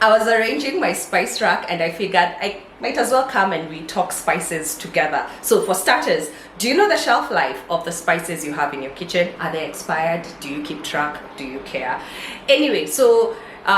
I was arranging my spice rack and I figured I might as well come and we talk spices together. So for starters, do you know the shelf life of the spices you have in your kitchen? Are they expired? Do you keep track? Do you care? Anyway, so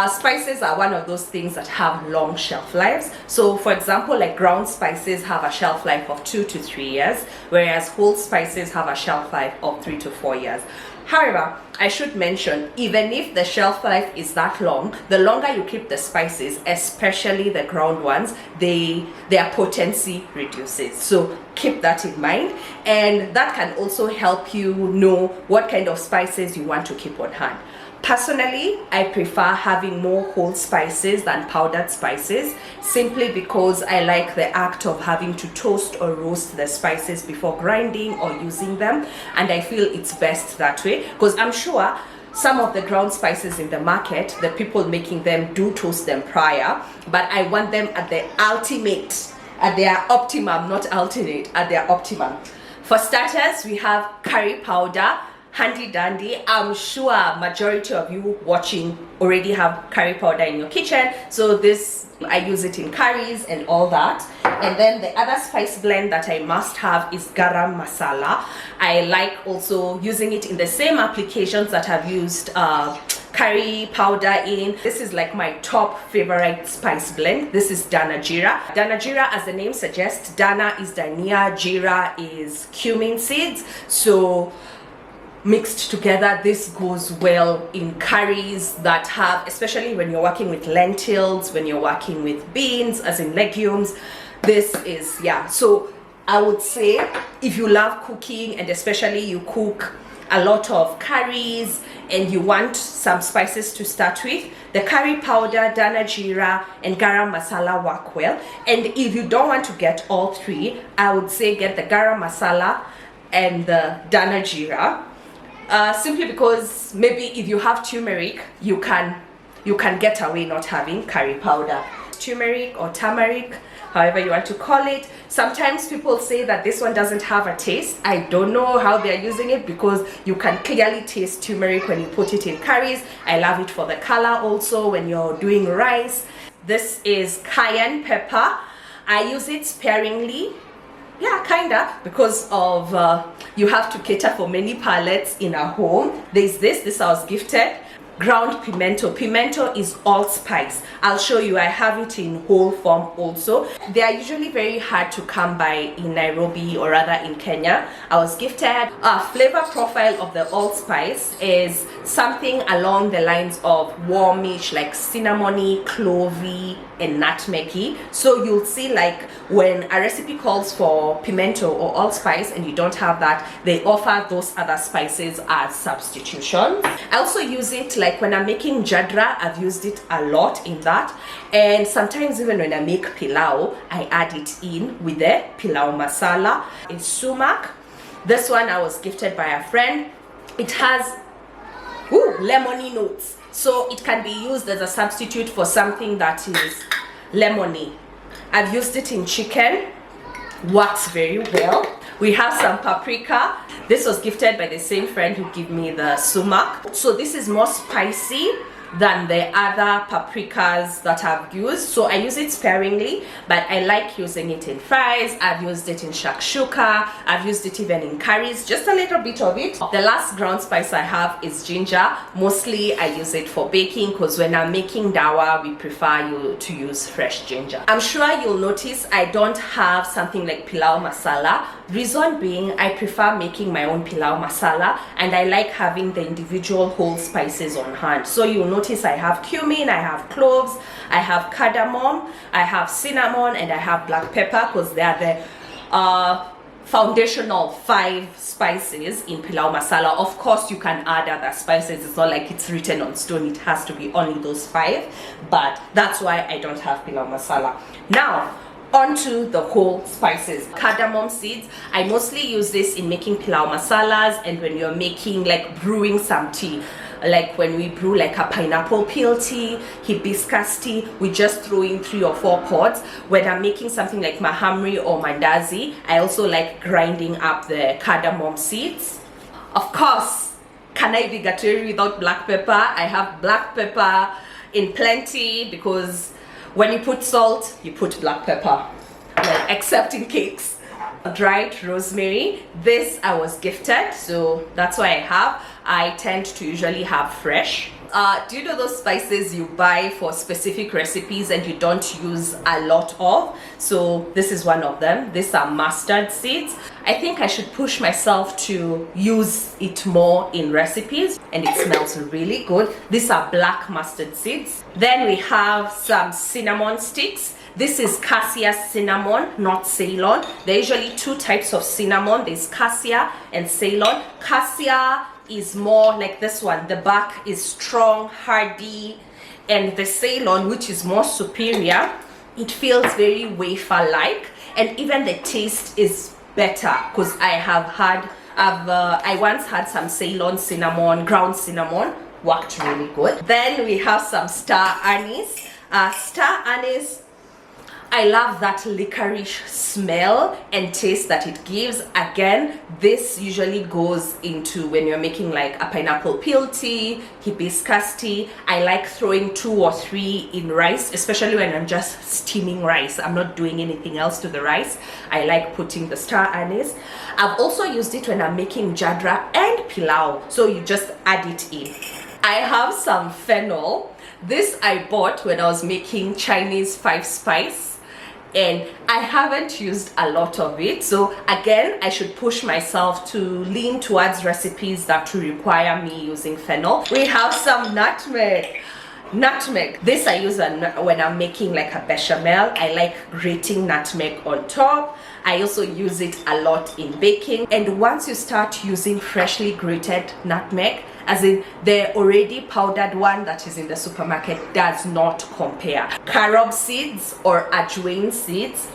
spices are one of those things that have long shelf lives. So for example, like ground spices have a shelf life of 2 to 3 years, whereas whole spices have a shelf life of 3 to 4 years. However, I should mention, even if the shelf life is that long, the longer you keep the spices, especially the ground ones, their potency reduces. So keep that in mind, and that can also help you know what kind of spices you want to keep on hand. Personally, I prefer having more whole spices than powdered spices, simply because I like the act of having to toast or roast the spices before grinding or using them, and I feel it's best that way, because I'm sure some of the ground spices in the market, the people making them do toast them prior, but I want them at their ultimate, at their optimum, not alternate, at their optimum. For starters, we have curry powder. Handy dandy. I'm sure majority of you watching already have curry powder in your kitchen, so this, I use it in curries and all that. And then the other spice blend that I must have is garam masala. I like also using it in the same applications that I've used curry powder in. This is like my top favorite spice blend. This is Dana Jeera. Dana Jeera, as the name suggests, Dana is dania, Jeera is cumin seeds. So mixed together, this goes well in curries that have, especially when you're working with lentils, when you're working with beans, as in legumes. This is, yeah. So I would say if you love cooking, and especially you cook a lot of curries and you want some spices to start with, the curry powder, Dana Jeera, and garam masala work well. And if you don't want to get all three, I would say get the garam masala and the Dana Jeera. Simply because maybe if you have turmeric, you can get away not having curry powder. Turmeric or turmeric, however you want to call it. Sometimes people say that this one doesn't have a taste. I don't know how they're using it, because you can clearly taste turmeric when you put it in curries. I love it for the color also when you're doing rice. This is cayenne pepper. I use it sparingly. Yeah, kinda, because of you have to cater for many palettes in a home. There's this I was gifted. Ground pimento. Pimento is allspice. I'll show you, I have it in whole form also. They are usually very hard to come by in Nairobi, or rather in Kenya. I was gifted. Flavor profile of the allspice is something along the lines of warmish, like cinnamony, clovey, and nutmeggy. So you'll see, like when a recipe calls for pimento or allspice and you don't have that, they offer those other spices as substitution. I also use it like when I'm making jadra. I've used it a lot in that, and sometimes even when I make pilau, I add it in with the pilau masala. It's sumac. This one I was gifted by a friend. It has lemony notes, so it can be used as a substitute for something that is lemony. I've used it in chicken, works very well. We have some paprika. This was gifted by the same friend who gave me the sumac. So this is more spicy than the other paprikas that I've used, so I use it sparingly, but I like using it in fries. I've used it in shakshuka, I've used it even in curries, just a little bit of it. The last ground spice I have is ginger. Mostly I use it for baking, because when I'm making dawa, we prefer you to use fresh ginger. I'm sure you'll notice I don't have something like pilau masala. Reason being, I prefer making my own pilau masala, and I like having the individual whole spices on hand. So you'll notice I have cumin, I have cloves, I have cardamom, I have cinnamon, and I have black pepper, because they are the foundational 5 spices in pilau masala. Of course, you can add other spices. It's not like it's written on stone, it has to be only those 5, but that's why I don't have pilau masala. Now onto the whole spices. Cardamom seeds, I mostly use this in making pilau masalas, and when you're making, like brewing some tea, like when we brew like a pineapple peel tea, hibiscus tea, we just throw in 3 or 4 pods. When I'm making something like mahamri or mandazi, I also like grinding up the cardamom seeds. Of course, can I be gatueri without black pepper? I have black pepper in plenty, because when you put salt, you put black pepper, well, except in cakes. Dried rosemary, this I was gifted, so that's why I have. I tend to usually have fresh. Do you know those spices you buy for specific recipes and you don't use a lot of? So this is one of them. These are mustard seeds. I think I should push myself to use it more in recipes, and it smells really good. These are black mustard seeds. Then we have some cinnamon sticks. This is cassia cinnamon, not Ceylon. There are usually two types of cinnamon. There's cassia and Ceylon. Cassia is more like this one. The bark is strong, hardy, and the Ceylon, which is more superior, it feels very wafer-like, and even the taste is better, because I once had some Ceylon cinnamon, ground cinnamon, worked really good. Then we have some star anise. Star anise, I love that licorice smell and taste that it gives. Again, this usually goes into when you're making like a pineapple peel tea, hibiscus tea. I like throwing 2 or 3 in rice, especially when I'm just steaming rice. I'm not doing anything else to the rice. I like putting the star anise. I've also used it when I'm making jadra and pilau, so you just add it in. I have some fennel. This I bought when I was making Chinese 5-spice, and I haven't used a lot of it, so again I should push myself to lean towards recipes that will require me using fennel. We have some nutmeg. This I use when I'm making like a bechamel. I like grating nutmeg on top. I also use it a lot in baking. And once you start using freshly grated nutmeg, as in the already powdered one that is in the supermarket, does not compare. Carob seeds or ajwain seeds,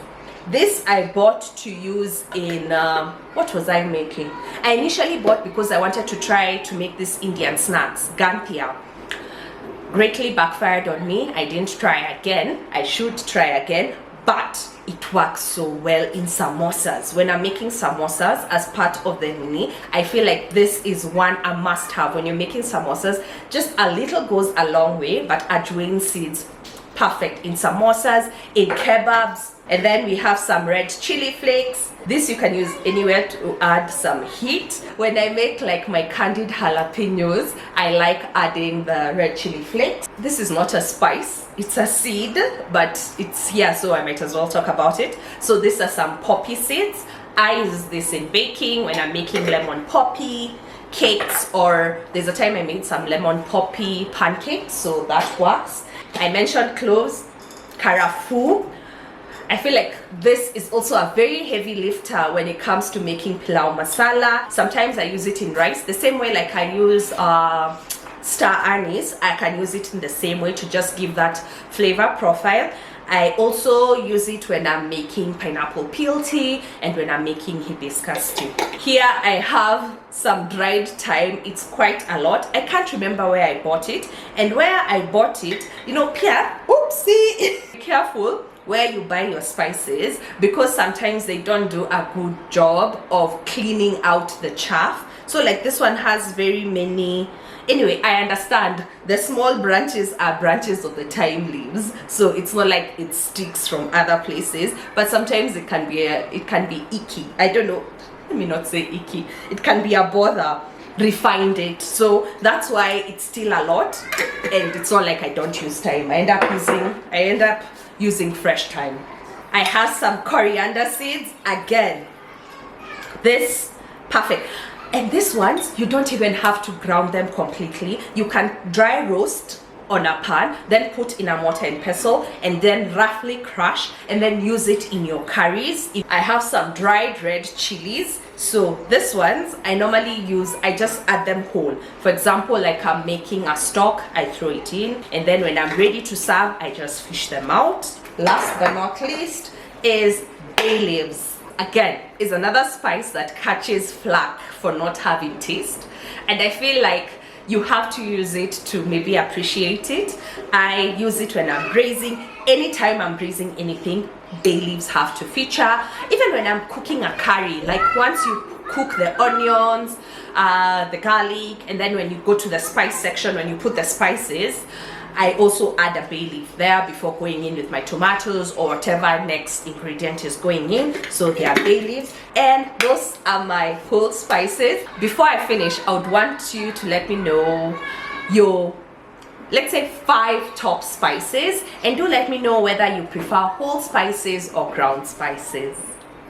this I bought to use in what was I making? I initially bought because I wanted to try to make this Indian snacks, gantia. Greatly backfired on me. I didn't try again. I should try again, but it works so well in samosas. When I'm making samosas as part of the mini, I feel like this is one a must have when you're making samosas. Just a little goes a long way, but ajwain seeds, perfect in samosas, in kebabs. And then we have some red chili flakes. This you can use anywhere to add some heat. When I make like my candied jalapenos, I like adding the red chili flakes. This is not a spice, it's a seed, but it's here, so I might as well talk about it. So these are some poppy seeds. I use this in baking when I'm making lemon poppy cakes, or there's a time I made some lemon poppy pancakes, so that works. I mentioned cloves, carafoo. I feel like this is also a very heavy lifter when it comes to making pilau masala. Sometimes I use it in rice, the same way like I use star anise. I can use it in the same way to just give that flavor profile. I also use it when I'm making pineapple peel tea and when I'm making hibiscus tea. Here I have some dried thyme. It's quite a lot. I can't remember where I bought it, and where I bought it, you know, Pierre, oopsie, be careful where you buy your spices, because sometimes they don't do a good job of cleaning out the chaff. So like this one has very many. Anyway, I understand the small branches are branches of the thyme leaves, so it's not like it sticks from other places, but sometimes it can be icky. I don't know, let me not say icky. It can be a bother refined it, so that's why it's still a lot. And it's not like I don't use thyme. I end up using fresh thyme. I have some coriander seeds. Again, this perfect. And these ones, you don't even have to ground them completely. You can dry roast on a pan, then put in a mortar and pestle, and then roughly crush, and then use it in your curries. I have some dried red chilies. So these ones I normally use, I just add them whole. For example, like I'm making a stock, I throw it in, and then when I'm ready to serve, I just fish them out. Last but not least is bay leaves. Again, is another spice that catches flack for not having taste, and I feel like you have to use it to maybe appreciate it. I use it when I'm braising. Anytime I'm braising anything, bay leaves have to feature. Even when I'm cooking a curry, like once you cook the onions, the garlic, and then when you go to the spice section, when you put the spices, I also add a bay leaf there before going in with my tomatoes or whatever next ingredient is going in. So they are bay leaves, and those are my whole spices. Before I finish, I would want you to let me know your, let's say, 5 top spices, and do let me know whether you prefer whole spices or ground spices.